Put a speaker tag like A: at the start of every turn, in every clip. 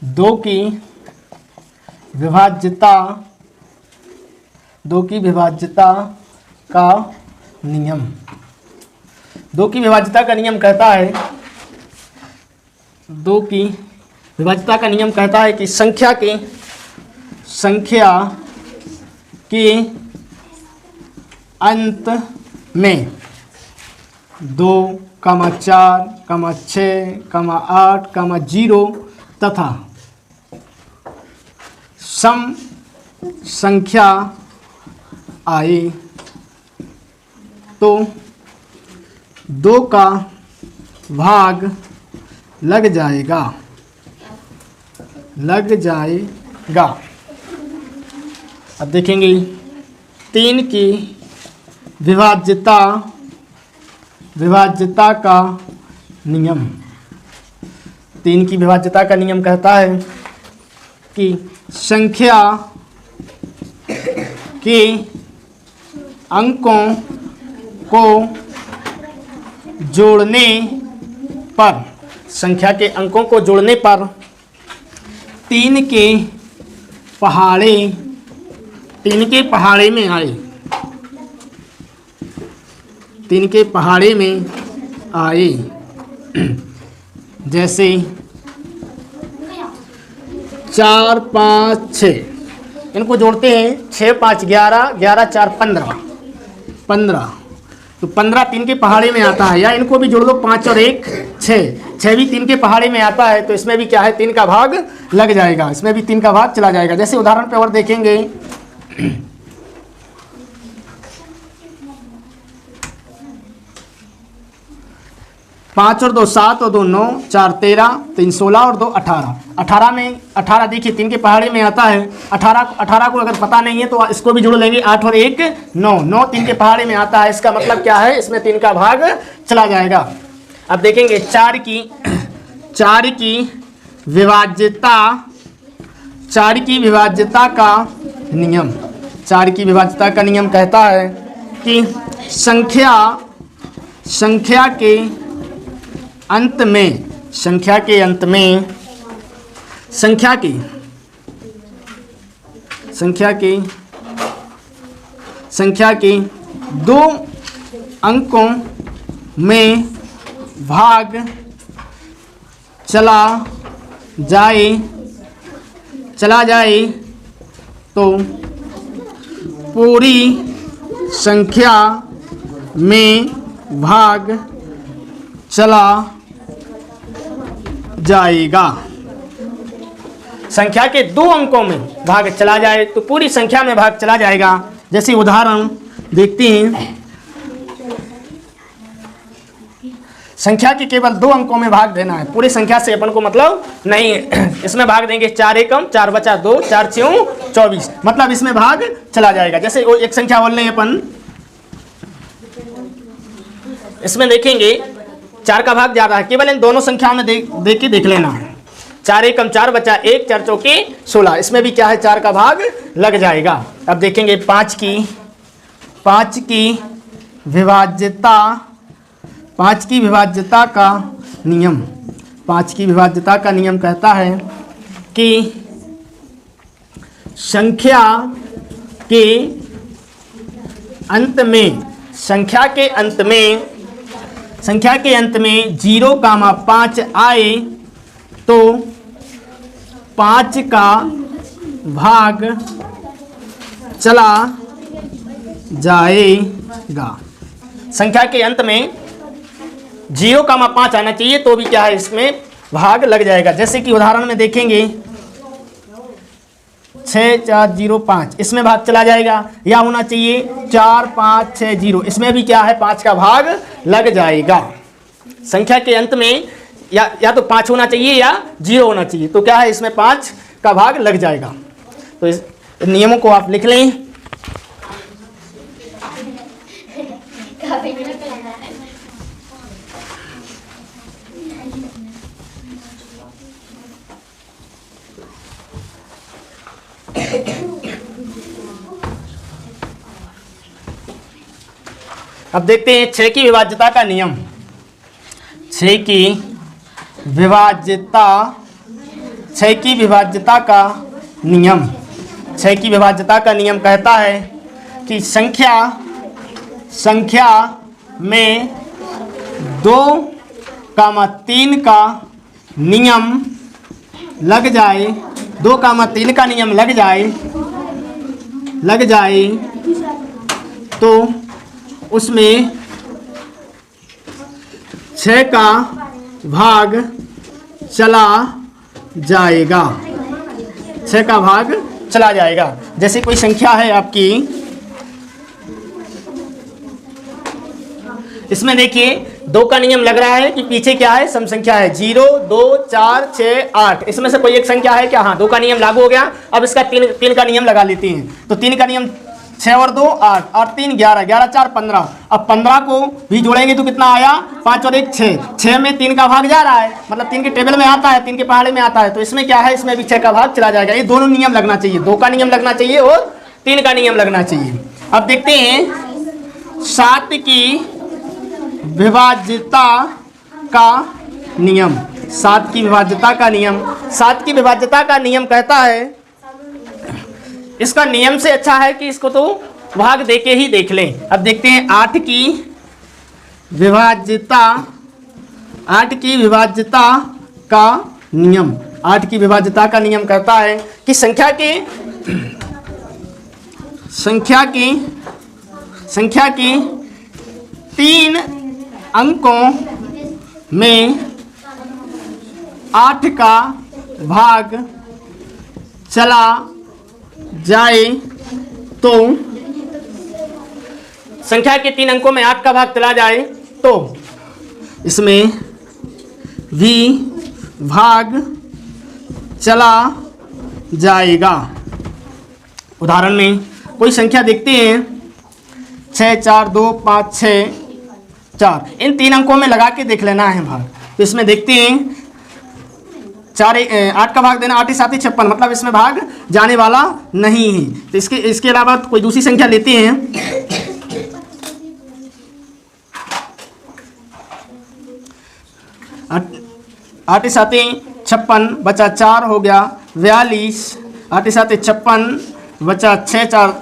A: दो की विभाज्यता का नियम। दो की विभाज्यता का नियम कहता है, दो की विभाज्यता का नियम कहता है कि संख्या के अंत में 2, 4, 6, 8, 0 तथा सम संख्या आए तो 2 का भाग लग जाएगा। अब देखेंगे 3 की विभाज्यता का नियम। 3 की विभाज्यता का नियम कहता है कि संख्या के अंकों को जोड़ने पर, संख्या के अंकों को जोड़ने पर 3 के पहाड़े में आए, 3 के पहाड़े में आए। जैसे 4, 5, 6 इनको जोड़ते हैं, 6, 5, 11, 11, 4, 15। तो 15 3 के पहाड़े में आता है, या इनको भी जोड़ दो, 5 और 1 6 भी 3 के पहाड़े में आता है। तो इसमें भी क्या है, 3 का भाग लग जाएगा, इसमें भी 3 का भाग चला जाएगा। जैसे उदाहरण पे और देखेंगे 5 और 2 7 और 2 9, 4 13, 3 16 और 2 18। 18 में 18 देखिए 3 के पहाड़े में आता है। 18 को अगर पता नहीं है तो इसको भी जोड़ लेंगे, 8 और 1 9, 9 3 के पहाड़े में आता है। इसका मतलब क्या है, इसमें 3 का भाग चला जाएगा। अब देखेंगे 4 की विभाज्यता का नियम। 4 की विभाज्यता का नियम कहता है कि संख्या के अंत में संख्या के 2 अंकों में भाग चला जाए तो पूरी संख्या में भाग चला जाएगा। संख्या के 2 अंकों में भाग चला जाए तो पूरी संख्या में भाग चला जाएगा। जैसे उदाहरण देखते हैं, संख्या के केवल 2 अंकों में भाग देना है, पूरी संख्या से अपन को मतलब नहीं। इसमें भाग देंगे 4 एकम 4 बचा 2, 4 6 24, मतलब इसमें भाग चला जाएगा। जैसे एक संख्या बोल रहे हैं अपन, इसमें देखेंगे 4 का भाग जा रहा है, केवल इन दोनों संख्याओं में देख लेना है। 4 एकम 4 बचा 1, 4 चौके 16, इसमें भी क्या है, 4 का भाग लग जाएगा। अब देखेंगे 5 की विभाज्यता का नियम। 5 की विभाज्यता का नियम कहता है कि संख्या के अंत में 0,5 आए तो 5 का भाग चला जाएगा। संख्या के अंत में 0,5 आना चाहिए तो भी क्या है, इसमें भाग लग जाएगा। जैसे कि उदाहरण में देखेंगे 6405, इसमें भाग चला जाएगा। या होना चाहिए 4560, इसमें भी क्या है, 5 का भाग लग जाएगा। संख्या के अंत में या तो 5 होना चाहिए या 0 होना चाहिए, तो क्या है, इसमें 5 का भाग लग जाएगा। तो इस नियमों को आप लिख लें। अब देखते हैं 6 की विभाज्यता का नियम। 6 की विभाज्यता 6 की विभाज्यता का नियम, 6 की विभाज्यता का नियम कहता है कि संख्या में 2,3 का नियम लग जाए, 2,3 का नियम लग जाए तो उसमें 6 का भाग चला जाएगा, 6 का भाग चला जाएगा। जैसे कोई संख्या है आपकी, इसमें देखिए 2 का नियम लग रहा है कि पीछे क्या है, सम संख्या है 0, 2, 4, 6, 8, इसमें से कोई एक संख्या है क्या? हाँ, 2 का नियम लागू हो गया। अब इसका 3 का नियम लगा लेते हैं। तो 3 का नियम 6 और 2 8 और 3 11, 11 4 15। अब 15 को भी जोड़ेंगे तो कितना आया? 5 और 1 6, 6 में 3 का भाग जा रहा है, मतलब 3 के टेबल में आता है, 3 के पहाड़े में आता है। तो इसमें क्या है, इसमें भी 6 का भाग चला जाएगा। ये दोनों नियम लगना चाहिए, 2 का नियम लगना चाहिए और 3 का नियम लगना चाहिए। अब देखते हैं 7 की विभाज्यता का नियम, 7 की विभाज्यता का नियम। 7 की विभाज्यता का नियम कहता है, इसका नियम से अच्छा है कि इसको तो भाग देके ही देख लें। अब देखते हैं 8 की विभाज्यता, 8 की विभाज्यता का नियम। 8 की विभाज्यता का नियम कहता है कि संख्या की 3 अंकों में 8 का भाग चला जाए तो, संख्या के 3 अंकों में 8 का भाग चला जाए तो इसमें भी भाग चला जाएगा। उदाहरण में कोई संख्या देखते हैं 6 4 2 5 6 4, इन 3 अंकों में लगा के देख लेना है भाग। तो इसमें देखते हैं 8 का भाग देना, 8 7 56, मतलब इसमें भाग जाने वाला नहीं है। तो इसके अलावा कोई दूसरी संख्या लेते हैं 8 7 56 बचा 4 हो गया 42, 8 7 56 बचा 6 4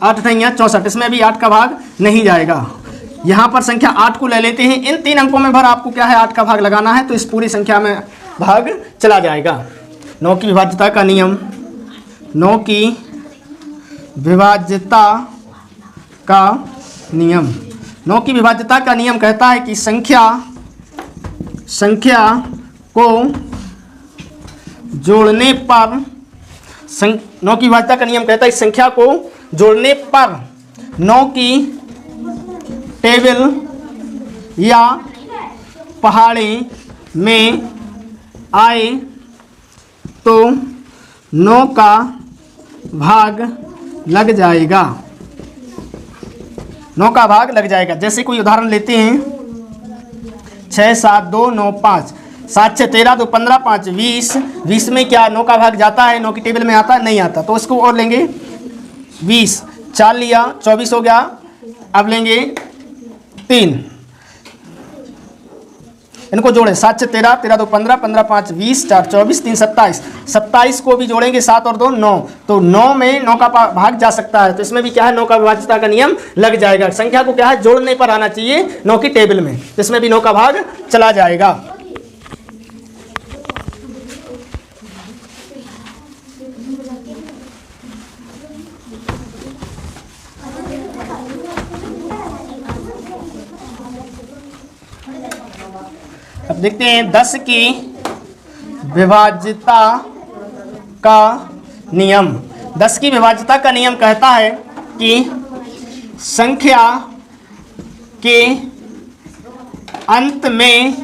A: 8 नहीं 64, इसमें भी 8 का भाग नहीं जाएगा। यहाँ पर संख्या 8 को ले लेते हैं, इन 3 अंकों में भर आपको क्या है 8 का भाग लगाना है, तो इस पूरी संख्या में भाग चला जाएगा। 9 की विभाज्यता का नियम, 9 की विभाज्यता का नियम, 9 की विभाज्यता का नियम कहता है कि संख्या को जोड़ने पर, 9 की विभाज्यता का नियम कहता है संख्या को जोड़ने पर 9 की टेबल या पहाड़े में आए तो 9 का भाग लग जाएगा, 9 का भाग लग जाएगा। जैसे कोई उदाहरण लेते हैं 6 7 2 9 5, 7 6 13 2 15 5 20, 20 में क्या 9 का भाग जाता है, 9 की टेबल में आता है? नहीं आता। तो उसको और लेंगे 20, 4 लिया 24 हो गया। अब लेंगे 3, इनको जोड़े 7 6 13 13 2 15 15 5 20 4 24 3 27, 27 को भी जोड़ेंगे 7 और 2 9, तो 9 में 9 का भाग जा सकता है। तो इसमें भी क्या है 9 का विभाज्यता का नियम लग जाएगा। संख्या को क्या है जोड़ने पर आना चाहिए 9 की टेबल में, तो इसमें भी 9 का भाग चला जाएगा। अब देखते हैं 10 की विभाज्यता का नियम। 10 की विभाज्यता का नियम कहता है कि संख्या के अंत में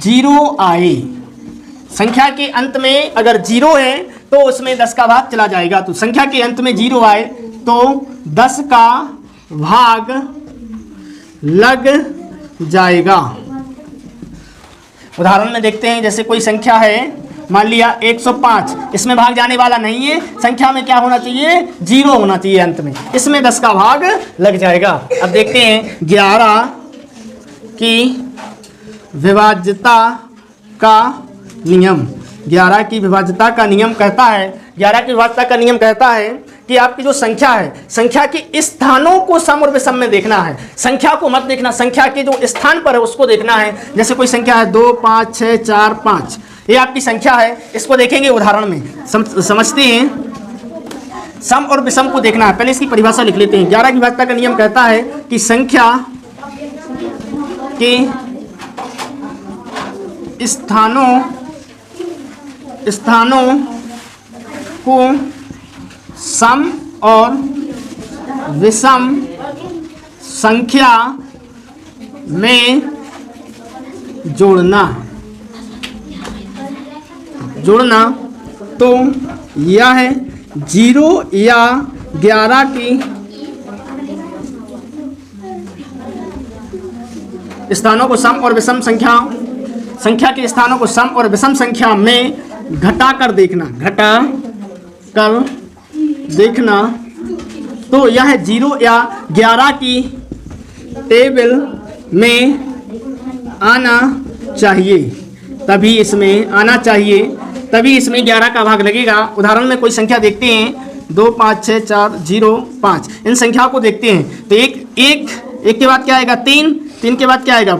A: 0 आए, संख्या के अंत में अगर 0 है तो उसमें 10 का भाग चला जाएगा। तो संख्या के अंत में 0 आए तो 10 का भाग लग जाएगा। उदाहरण में देखते हैं, जैसे कोई संख्या है मान लिया 105, इसमें भाग जाने वाला नहीं है, संख्या में क्या होना चाहिए 0 होना चाहिए अंत में, इसमें 10 का भाग लग जाएगा। अब देखते हैं 11 की विभाज्यता का नियम। 11 की विभाज्यता का नियम कहता है, 11 की विभाज्यता का नियम कहता है कि आपकी जो संख्या है, संख्या के स्थानों को सम और विषम में देखना है। संख्या को मत देखना, संख्या के जो स्थान पर है उसको देखना है। जैसे कोई संख्या है 2 5 6 4 5, ये आपकी संख्या है, इसको देखेंगे उदाहरण में। समझते हैं, सम और विषम को देखना है। पहले इसकी परिभाषा लिख लेते हैं। 11 की विभाज्यता का नियम कहता है कि संख्या के स्थानों को सम और विषम संख्या में जोड़ना तो यह है 0 या 11 की स्थानों को सम और विषम संख्या के स्थानों को सम और विषम संख्या में घटा कर देखना तो यह 0 या 11 की टेबल में आना चाहिए, तभी इसमें 11 का भाग लगेगा। उदाहरण में कोई संख्या देखते हैं 2 5 6 4 0 5, इन संख्याओं को देखते हैं तो एक के बाद क्या आएगा 3 के बाद क्या आएगा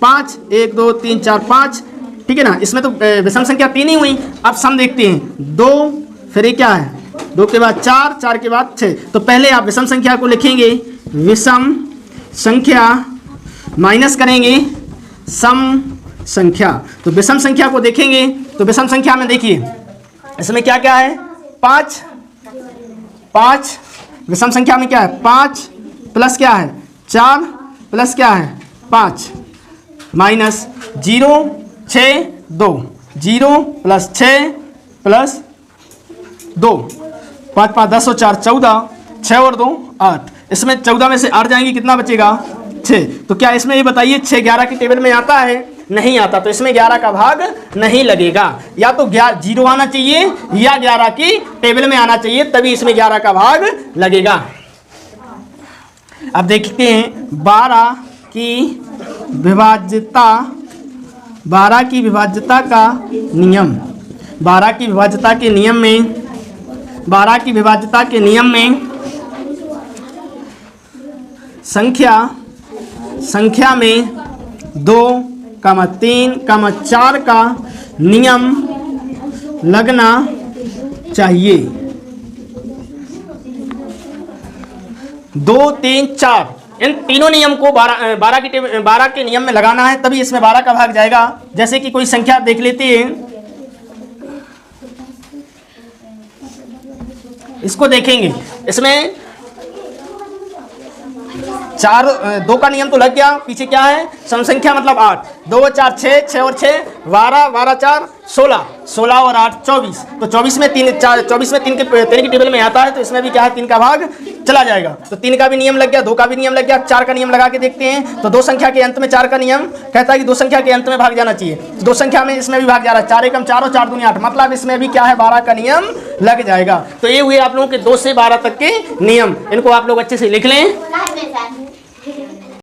A: 5, 1 2 3 4 5, ठीक है ना। इसमें तो विषम संख्या 3 ही हुई। अब सम देखते हैं 2, फिर ये क्या है 2 के बाद 4 के बाद 6। तो पहले आप विषम संख्या को लिखेंगे, विषम संख्या माइनस करेंगे सम संख्या। तो विषम संख्या को देखेंगे तो विषम संख्या में देखिए इसमें क्या क्या है 5 विषम संख्या में क्या है 5 प्लस क्या है 4 प्लस क्या है 5 माइनस 0 6 2, 0 प्लस 6 प्लस 2, 5 5 10 और 4 14, 6 और 2 8। इसमें 14 में से 8 जाएंगे, कितना बचेगा 6। तो क्या इसमें ये बताइए 6 11 की टेबल में आता है? नहीं आता, तो इसमें 11 का भाग नहीं लगेगा। या तो 0 आना चाहिए या 11 की टेबल में आना चाहिए, तभी इसमें 11 का भाग लगेगा। अब देखते हैं 12 की विभाज्यता का नियम। 12 की विभाज्यता के नियम में संख्या में 2, 3, 4 का नियम लगना चाहिए। 2 3 4 इन तीनों नियम को 12 के नियम में लगाना है, तभी इसमें 12 का भाग जाएगा। जैसे कि कोई संख्या देख लेते हैं, इसको देखेंगे, इसमें 2 का नियम तो लग गया। पीछे क्या है सम संख्या मतलब 8, 2 4 6 और 6 12, 12 4 16, 16 और 8 24। तो 24 में 3 की टेबल में आता है, तो इसमें भी क्या है 3 का भाग चला जाएगा। तो 3 का भी नियम लग गया, 2 का भी नियम लग गया, 4 का नियम लगा के देखते हैं। तो 2 संख्या के अंत में 4 का नियम कहता है कि 2 संख्या के अंत में भाग जाना चाहिए। 2 संख्या में इसमें भी भाग जा रहा है, 4 एकम 4 और 4 दूनी 8, मतलब इसमें भी क्या है 12 का नियम लग जाएगा। तो ये हुए आप लोगों के 2 से 12 तक के नियम, इनको आप लोग अच्छे से लिख लें।